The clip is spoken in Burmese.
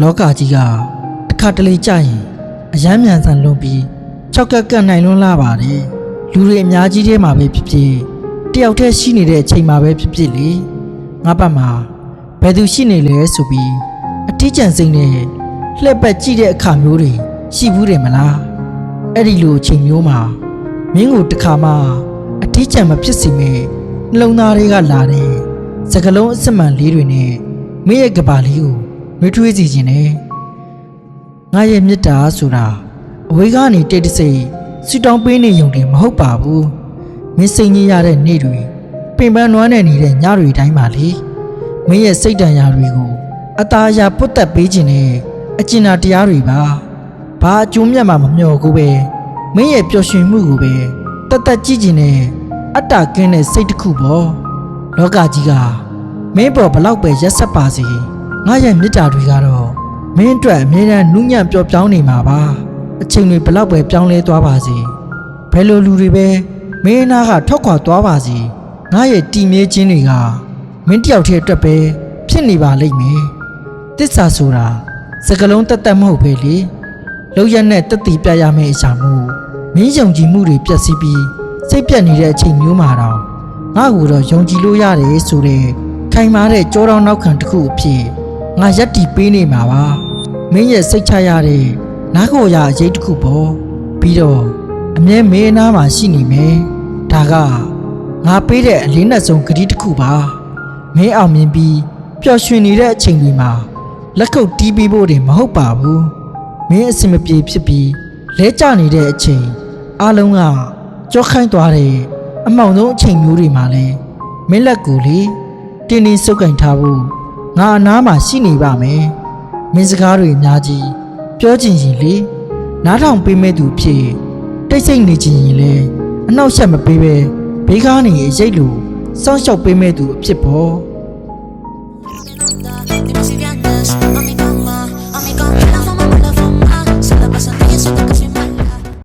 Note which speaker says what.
Speaker 1: လောကကြီးကတစ်ခါတလေကြာရင်အယမ်းမြန်ဆန်လွန်ပြီး၆ကက်ကတ်နိုင်လွန်းလာပါတယ်လူတွေအများကြီးထဲမှာပဲဖြစ်ဖြစ်တယောက်တည်းရှိနေတဲ့အချိန်မှာပဲဖြစ်ဖြစ်လေငါဘက်မှာဘယ်သူရှိနေလဲဆိုပြီးအထီးကျန်စိမ့်နဲ့လှည့်ပတ်ကြည့်တဲ့အခါမျိုးတွေရှိဘူးတယ်မလားအဲ့ဒီလိုအချိန်မျိုးမှာမင်းကိုတစ်ခါမှအထီးကျန်မဖြစ်စေမဲ့နှလုံးသားတွေကလာတဲ့စကလုံးအစစ်မှန်လေးတွေနဲ့မင်းရဲ့ကဘာလေးကိုနှွေးထွေးစီခြင်းနဲ့ငါရဲ့မေတ္တာဆိုတာအဝေးကနေတိတ်တဆိတ်ဆူတောင်းပေးနေုံတည်းမဟုတ်ပါဘူးမင်းစိတ်ညစ်ရတဲ့နေ့တွေပင်ပန်းနွမ်းနယ်နေတဲ့ညတွေတိုင်းပါလေမင်းရဲ့စိတ်တန်ရာတွေကိုအသားအရာပုတ်တက်ပေးခြင်းနဲ့အကျဉ်းတရားတွေပါဘာအကျိုးမြတ်မှမမျှော်ကိုပဲမင်းရဲ့ပျော်ရွှင်မှုကိုပဲတတ်တတ်ကြည့်ခြင်းနဲ့အတ္တကင်းတဲ့စိတ်တစ်ခုပေါ့လောကကြီးကမင်းပေါ်ဘလောက်ပဲရက်ဆက်ပါစေငါရဲ့မေတ္တာတွေကတော့မင်းအတွက်အမြဲတမ်းနူးညံ့ပျော်ပြောင်းနေမှာပါအချိန်တွေဘလောက်ပဲပြောင်းလဲသွားပါစေဘယ်လိုလူတွေပဲမင်းနာကထွက်ခွာသွားပါစေငါရဲ့တည်မြဲခြင်းတွေကမင်းတယောက်တည်းအတွက်ပဲဖြစ်နေပါလိမ့်မယ်တစ္ဆာဆိုတာစကလုံးတက်တက်မဟုတ်ပဲလေလောက်ရနဲ့တက်တည်ပြရမယ့်အရာမျိုးမင်းယုံကြည်မှုတွေပျက်စီးပြီးစိတ်ပြတ်နေတဲ့အချိန်မျိုးမှာတော့ငါ့ကိုတော့ယုံကြည်လို့ရတယ်ဆိုတဲ့ခိုင်မာတဲ့ကြောတောင်းနောက်ခံတစ်ခုအဖြစ်ငါရက်တီပေးနေမှာပါမင်းရဲ့စိတ်ချရတဲ့နားကိုရအရေးတစ်ခုပေါ့ပြီးတော့အမြဲမင်းအနားမှာရှိနေမယ်ဒါကငါပေးတဲ့အလေးနက်ဆုံးဂရုတစ်ခုပါမင်းအောင်မြင်ပြီးပျော်ရွှင်နေတဲ့အချိန်တွေမှာလက်ခုပ်တီးပေးဖို့တွေမဟုတ်ပါဘူးမင်းအစင်မပြေဖြစ်ပြီးလဲကျနေတဲ့အချိန်အားလုံးကကြောခိုင်းသွားတဲ့အမောင်ဆုံးအချိန်မျိုးတွေမှာလဲမင်းလက်ကိုလေတင်းတင်းစုပ်ကင်ထားဖို့ငါအနားမှာရှိနေပါမယ်မင်းစကားတွေအများကြီးပြောချင်ရင်လေနားထောင်ပေးမဲ့သူဖြစ်တိတ်ဆိတ်နေချင်ရင်လေအနောက်ရှက်မပေးပဲဘေးကားနေရိတ်လို့စောင့်ရှောက်ပေးမဲ့သူအဖြစ်ပေါ့